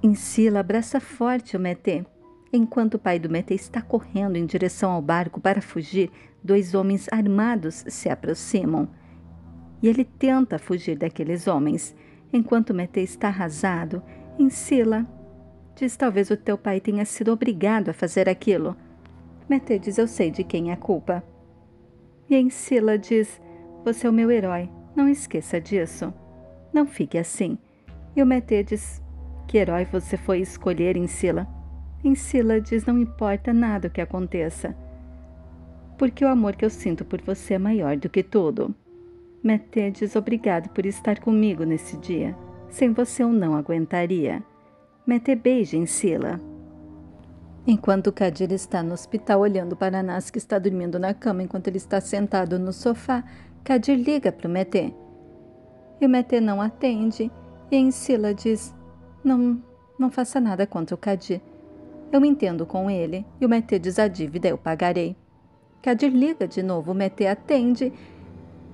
Insila abraça forte o Mété. Enquanto o pai do Mété está correndo em direção ao barco para fugir, dois homens armados se aproximam. E ele tenta fugir daqueles homens. Enquanto o Mété está arrasado, Insila diz: talvez o teu pai tenha sido obrigado a fazer aquilo. Mété diz: eu sei de quem é a culpa. E Insila diz: você é o meu herói, não esqueça disso. Não fique assim. E o Mété diz: que herói você foi escolher, Insila? Insila diz: não importa nada o que aconteça, porque o amor que eu sinto por você é maior do que tudo. Mété diz: obrigado por estar comigo nesse dia. Sem você eu não aguentaria. Mété beija Insila. Enquanto Kadir está no hospital olhando para Anas, que está dormindo na cama enquanto ele está sentado no sofá, Kadir liga para o Mété. E o Mété não atende. E Insila diz: não faça nada contra o Kadir. Eu me entendo com ele. E o Mété diz: a dívida eu pagarei. Kadir liga de novo, o Mété atende.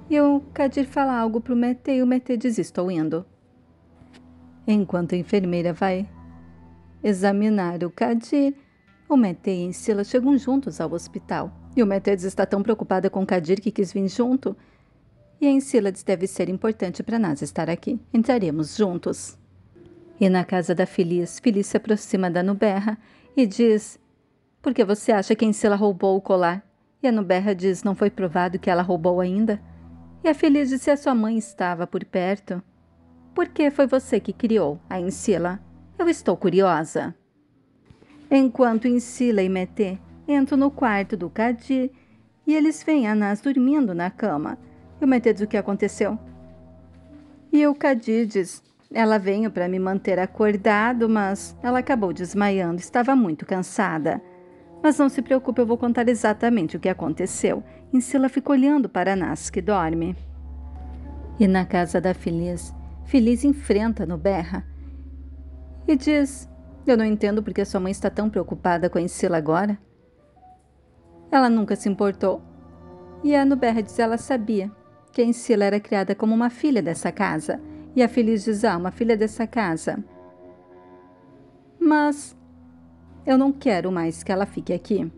E o Kadir fala algo para o Mété e o Mété diz: estou indo. Enquanto a enfermeira vai examinar o Kadir, o Mété e Insila chegam juntos ao hospital. E o Mété diz: está tão preocupada com o Kadir que quis vir junto. E a Insila diz: deve ser importante para nós estar aqui. Entraremos juntos. E na casa da Feliz, Feliz se aproxima da Nuberra e diz: por que você acha que a Insila roubou o colar? E a Nuberra diz: não foi provado que ela roubou ainda. E a Feliz diz: se a sua mãe estava por perto. Por que foi você que criou a Insila? Eu estou curiosa. Enquanto Insila e Mété entram no quarto do Kadir e eles veem Anas dormindo na cama. E o Mété diz: o que aconteceu? E o Kadir diz: ela veio para me manter acordado, mas ela acabou desmaiando, estava muito cansada. Mas não se preocupe, eu vou contar exatamente o que aconteceu. Insila fica olhando para Anas, que dorme. E na casa da Feliz, Feliz enfrenta Nuberra e diz: eu não entendo porque sua mãe está tão preocupada com a Insila agora. Ela nunca se importou. E a Nuberra diz: ela sabia que a Insila era criada como uma filha dessa casa. E a Feliz diz: uma filha dessa casa. Mas eu não quero mais que ela fique aqui.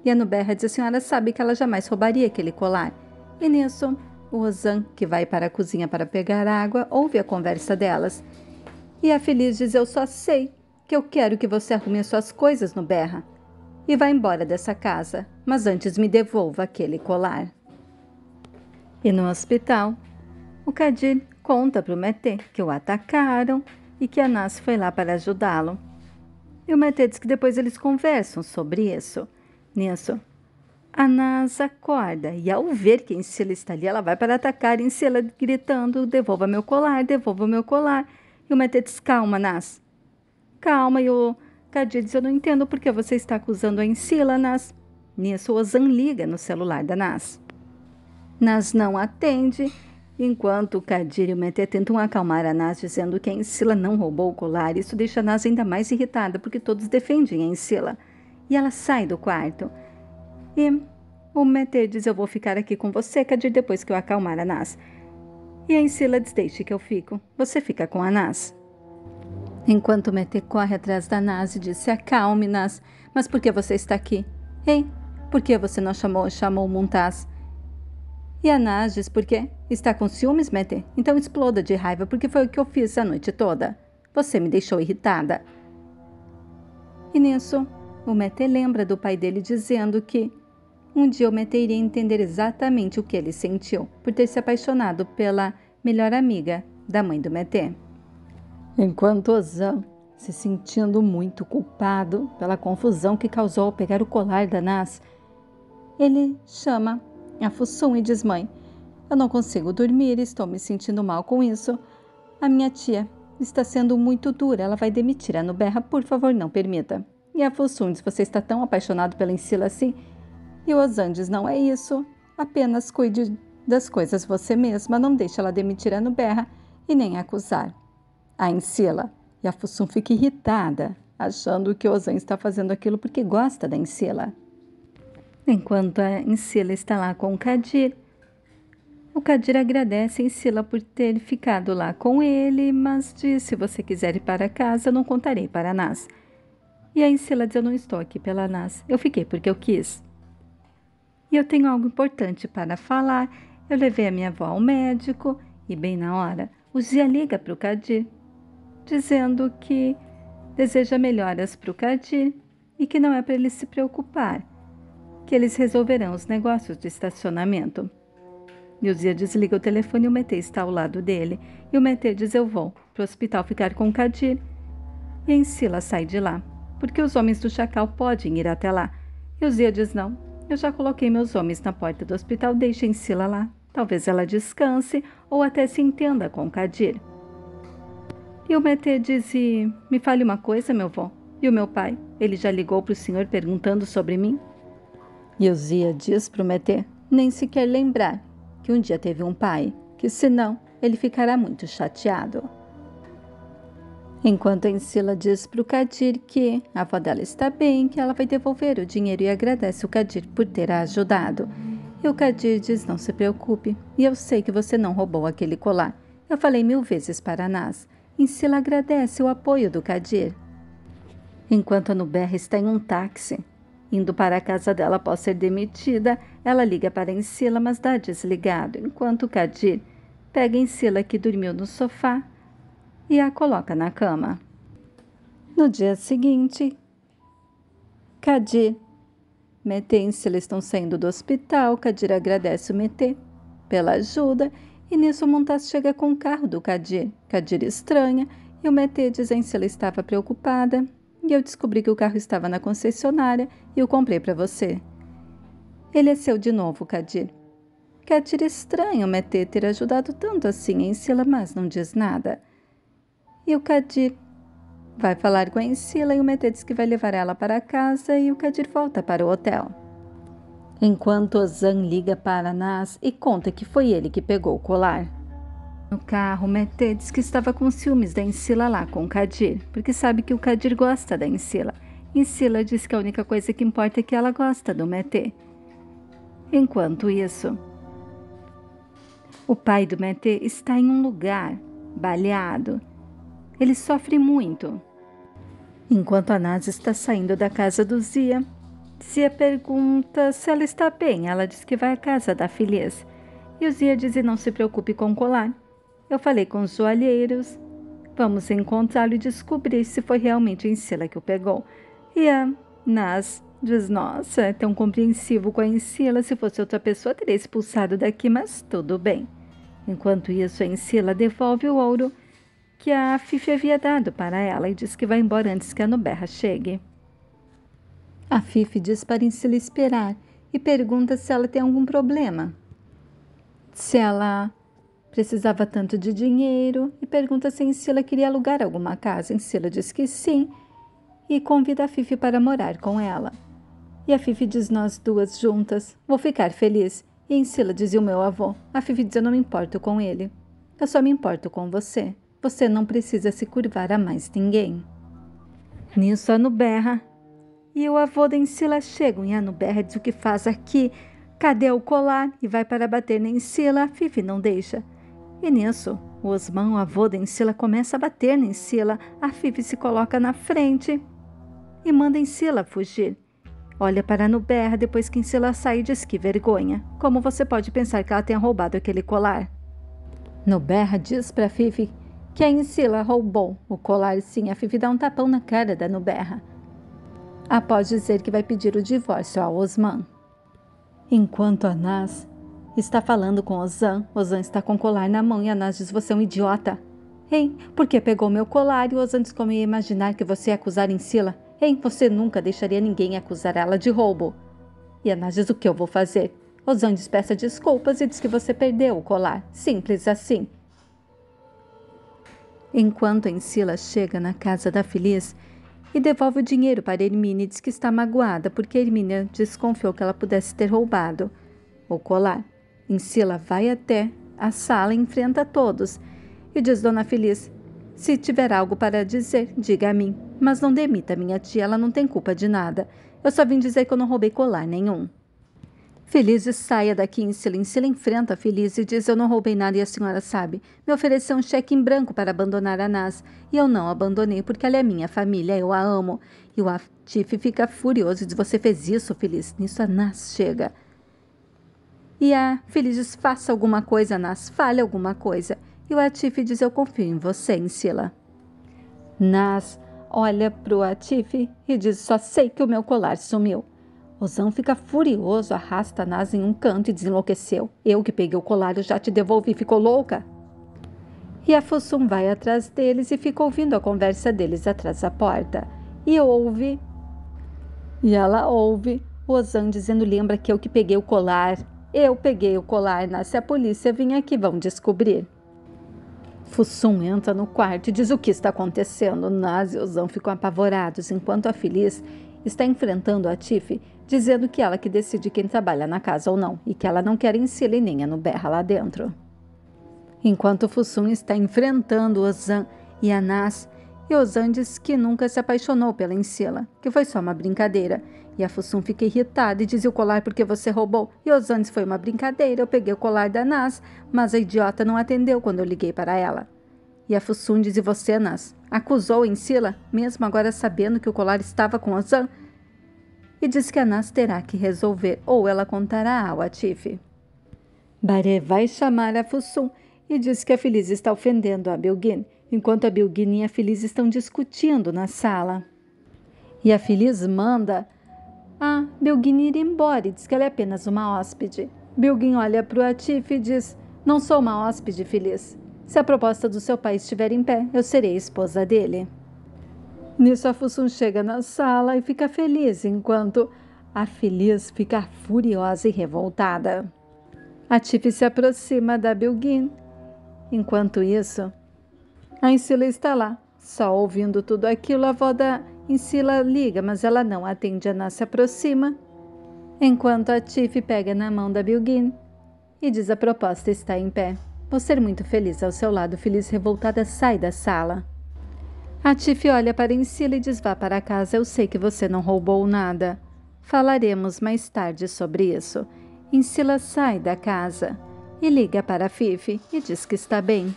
E a Nuberra diz: a senhora sabe que ela jamais roubaria aquele colar. E nisso, o Ozan, que vai para a cozinha para pegar água, ouve a conversa delas. E a Feliz diz: eu só sei que eu quero que você arrume as suas coisas, Nuberra, e vá embora dessa casa, mas antes me devolva aquele colar. E no hospital, o Kadir conta para o Mété que o atacaram e que Anas foi lá para ajudá-lo. E o Mété diz que depois eles conversam sobre isso. Nisso, Anas acorda e ao ver que Insila está ali, ela vai para atacar Insila gritando: devolva meu colar, devolva meu colar. E o Mété diz: calma, Anas. Calma. E o Kadir diz: eu não entendo por que você está acusando a Insila, Anas. Nisso, o Ozan liga no celular da Anas. Nas não atende, enquanto o Kadir e o Mété tentam acalmar a Nas, dizendo que a Insila não roubou o colar. Isso deixa a Nas ainda mais irritada, porque todos defendem a Insila. E ela sai do quarto. E o Mété diz: eu vou ficar aqui com você, Kadir, depois que eu acalmar a Nas. E a Insila diz: deixe que eu fico. Você fica com a Nas. Enquanto o Mété corre atrás da Nas e diz: se acalme, Nas. Mas por que você está aqui? Hein? Por que você não chamou Mumtaz? E a Nas diz: por quê? Está com ciúmes, Mété? Então exploda de raiva, porque foi o que eu fiz a noite toda. Você me deixou irritada. E nisso, o Mété lembra do pai dele dizendo que um dia o Mété iria entender exatamente o que ele sentiu por ter se apaixonado pela melhor amiga da mãe do Mété. Enquanto Ozan, se sentindo muito culpado pela confusão que causou ao pegar o colar da Nas, ele chama a Fussum e diz: mãe, eu não consigo dormir, estou me sentindo mal com isso. A minha tia está sendo muito dura, ela vai demitir a Nuberra, por favor, não permita. E a Fussum diz: você está tão apaixonado pela Insila assim? E o Ozan diz: não é isso, apenas cuide das coisas você mesma, não deixe ela demitir a Nuberra e nem acusar a Insila. E a Fussum fica irritada, achando que o Ozan está fazendo aquilo porque gosta da Insila. Enquanto a Insila está lá com o Kadir, O Kadir agradece a Encila por ter ficado lá com ele, mas diz: se você quiser ir para casa, eu não contarei para Nas. E a Encila diz: eu não estou aqui pela Nas, eu fiquei porque eu quis. E eu tenho algo importante para falar. Eu levei a minha avó ao médico e, bem na hora, o Zia liga para o Kadir, dizendo que deseja melhoras para o Kadir e que não é para ele se preocupar, que eles resolverão os negócios de estacionamento. E o Zia desliga o telefone e o Mété está ao lado dele. E o Mété diz: eu vou para o hospital ficar com o Kadir. E a Encila sai de lá, porque os homens do Chacal podem ir até lá. E o Zia diz: não, eu já coloquei meus homens na porta do hospital, deixe a Encila lá. Talvez ela descanse ou até se entenda com o Kadir. E o Mété diz: e me fale uma coisa, meu avô. E o meu pai? Ele já ligou para o senhor perguntando sobre mim? E o Zia diz para o Mété nem sequer lembrar que um dia teve um pai, que senão ele ficará muito chateado. Enquanto a Encila diz para o Kadir que a avó dela está bem, que ela vai devolver o dinheiro e agradece o Kadir por ter a ajudado. E o Kadir diz: não se preocupe, e eu sei que você não roubou aquele colar. Eu falei 1000 vezes para Nas. Encila agradece o apoio do Kadir. Enquanto a Nuberra está em um táxi, indo para a casa dela após ser demitida, ela liga para a Encila, mas dá desligado, enquanto o Kadir pega a Encila, que dormiu no sofá, e a coloca na cama. No dia seguinte, Kadir, Mété e Encila estão saindo do hospital. Kadir agradece o Mété pela ajuda, e nisso o Montaz chega com o carro do Kadir. Kadir estranha, e o Mété diz: a Encila estava preocupada, e eu descobri que o carro estava na concessionária e o comprei para você. Ele é seu de novo, Kadir. Kadir estranha o Mété ter ajudado tanto assim a Encila, mas não diz nada. E o Kadir vai falar com a Encila e o Mété diz que vai levar ela para casa e o Kadir volta para o hotel. Enquanto Ozan liga para Nas e conta que foi ele que pegou o colar. No carro, Mété diz que estava com ciúmes da Encila lá com o Kadir, porque sabe que o Kadir gosta da Encila. Encila diz que a única coisa que importa é que ela gosta do Mété. Enquanto isso, o pai do Mété está em um lugar baleado. Ele sofre muito. Enquanto a Nas está saindo da casa do Zia, Zia pergunta se ela está bem. Ela diz que vai à casa da Feliz. E o Zia diz: não se preocupe com o colar. Eu falei com os joalheiros. Vamos encontrá-lo e descobrir se foi realmente a Encila que o pegou. E a Nas diz: nossa, é tão compreensivo com a Encila. Se fosse outra pessoa, teria expulsado daqui, mas tudo bem. Enquanto isso, a Encila devolve o ouro que a Fifi havia dado para ela e diz que vai embora antes que a Nuberra chegue. A Fifi diz para Encila esperar e pergunta se ela tem algum problema. Se ela precisava tanto de dinheiro, e pergunta se Encila queria alugar alguma casa. Encila diz que sim e convida a Fifi para morar com ela. E a Fifi diz: nós duas juntas, vou ficar feliz. E Encila diz: e o meu avô? A Fifi diz: eu não me importo com ele, eu só me importo com você. Você não precisa se curvar a mais ninguém. Nisso a Nuberra e o avô da Encila chegam, e a Nuberra diz: o que faz aqui? Cadê o colar? E vai para bater na Encila. A Fifi não deixa. E nisso, o Osman, o avô da Encila, começa a bater na Encila. A Fifi se coloca na frente e manda a Encila fugir. Olha para a Nuberra depois que Encila sai e diz: que vergonha. Como você pode pensar que ela tenha roubado aquele colar? Nuberra diz para a Fifi que a Encila roubou o colar, sim. A Fifi dá um tapão na cara da Nuberra, após dizer que vai pedir o divórcio ao Osman. Enquanto a Nas está falando com Ozan está com o colar na mão e a Nas diz: você é um idiota. Hein, por que pegou meu colar? E o Ozan diz: como ia imaginar que você ia acusar Encila? Hein, você nunca deixaria ninguém acusar ela de roubo. E a Nas diz: o que eu vou fazer? Ozan diz: peça desculpas e diz que você perdeu o colar. Simples assim. Enquanto a Encila chega na casa da Feliz e devolve o dinheiro para Hermínia, diz que está magoada porque Hermínia desconfiou que ela pudesse ter roubado o colar. Encila vai até a sala e enfrenta todos e diz: dona Feliz, se tiver algo para dizer, diga a mim, mas não demita minha tia, ela não tem culpa de nada. Eu só vim dizer que eu não roubei colar nenhum. Feliz saia daqui, Insila. Insila enfrenta a Feliz e diz: eu não roubei nada e a senhora sabe. Me ofereceu um cheque em branco para abandonar a Naz. E eu não abandonei porque ela é minha família, eu a amo. E o Atif fica furioso e diz: você fez isso, Feliz. Nisso a Naz chega. E a Feliz diz: faça alguma coisa, Naz. Fale alguma coisa. E o Atif diz: eu confio em você, Insila. Naz olha para o Atif e diz: só sei que o meu colar sumiu. Ozan fica furioso, arrasta a Naz em um canto e diz: enlouqueceu. Eu que peguei o colar, eu já te devolvi, ficou louca? E a Fossum vai atrás deles e fica ouvindo a conversa deles atrás da porta. E ela ouve o Ozan dizendo: lembra que eu que peguei o colar? Eu peguei o colar, Naz. Se a polícia vir aqui, vão descobrir. Fossum entra no quarto e diz: o que está acontecendo? Naz e Ozan ficam apavorados, enquanto a Feliz está enfrentando a Tiff, dizendo que ela que decide quem trabalha na casa ou não, e que ela não quer Insila e nem a Nuberra lá dentro. Enquanto Fossum está enfrentando Ozan e a Naz, e Ozan diz que nunca se apaixonou pela Insila, que foi só uma brincadeira. E a Fossum fica irritada e diz: o colar porque você roubou? E Ozan diz: foi uma brincadeira, eu peguei o colar da Naz, mas a idiota não atendeu quando eu liguei para ela. E a Fossum diz: e você, Naz, acusou a Insila, mesmo agora sabendo que o colar estava com Ozan? E diz que a Naz terá que resolver, ou ela contará ao Atif. Baré vai chamar a Fossum e diz que a Feliz está ofendendo a Bilgin, enquanto a Bilgin e a Feliz estão discutindo na sala. E a Feliz manda a Bilgin ir embora e diz que ela é apenas uma hóspede. Bilgin olha para o Atif e diz: não sou uma hóspede, Feliz. Se a proposta do seu pai estiver em pé, eu serei a esposa dele. Nisso a Fossum chega na sala e fica feliz, enquanto a Feliz fica furiosa e revoltada. A Tiff se aproxima da Bilgin. Enquanto isso, a Insila está lá, só ouvindo tudo aquilo. A avó da Insila liga, mas ela não atende. A Naz se aproxima, enquanto a Tiff pega na mão da Bilgin e diz: a proposta está em pé. Vou ser muito feliz ao seu lado. Feliz revoltada sai da sala. A Tiff olha para Insila e diz: vá para casa, eu sei que você não roubou nada. Falaremos mais tarde sobre isso. Insila sai da casa e liga para a Fifi e diz que está bem.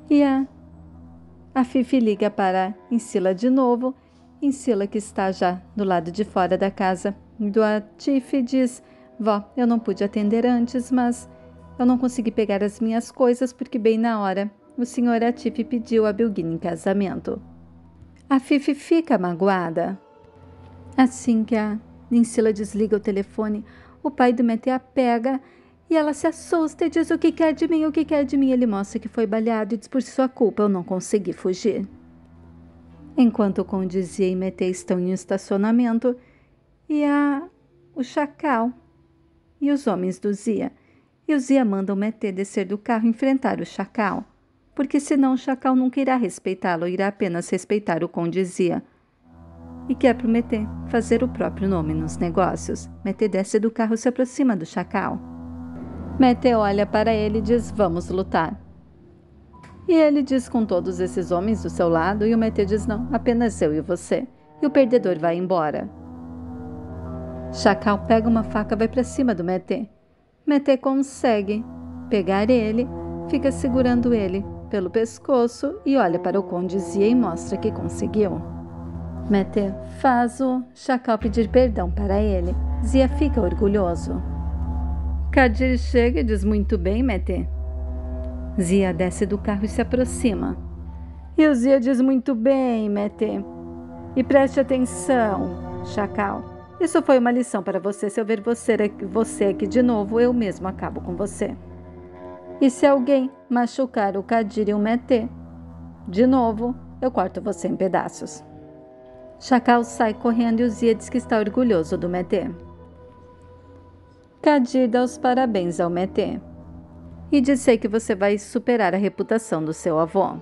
E a Fifi liga para Insila de novo. Insila, que está já do lado de fora da casa do Atif, diz: vó, eu não pude atender antes, mas eu não consegui pegar as minhas coisas porque bem na hora o senhor Atif pediu a Bilgin em casamento. A Fifi fica magoada. Assim que a Insila desliga o telefone, o pai do Mété a pega e ela se assusta e diz: o que quer de mim, o que quer de mim? Ele mostra que foi baleado e diz: por sua culpa eu não consegui fugir. Enquanto o Conde Zia e Mété estão em um estacionamento, e o Chacal e os homens do Zia. E o Zia manda o Mété descer do carro e enfrentar o Chacal, porque senão o Chacal nunca irá respeitá-lo, irá apenas respeitar o Conde Zia. E quer para o Mété fazer o próprio nome nos negócios. Mété desce do carro e se aproxima do Chacal. Mété olha para ele e diz: vamos lutar. E ele diz: com todos esses homens do seu lado? E o Mété diz: não, apenas eu e você. E o perdedor vai embora. Chacal pega uma faca e vai para cima do Mété. Mété consegue pegar ele, fica segurando ele pelo pescoço e olha para o Conde Zia e mostra que conseguiu. Mété faz o Chacal pedir perdão para ele. Zia fica orgulhoso. Kadir chega e diz: muito bem, Mété. Zia desce do carro e se aproxima. E o Zia diz: muito bem, Mété. E preste atenção, Chacal. Isso foi uma lição para você. Se eu ver você aqui de novo, eu mesmo acabo com você. E se alguém machucar o Kadir e o Mété, de novo, eu corto você em pedaços. Chacal sai correndo e o Zia diz que está orgulhoso do Mété. Kadir dá os parabéns ao Mété e diz: sei que você vai superar a reputação do seu avô.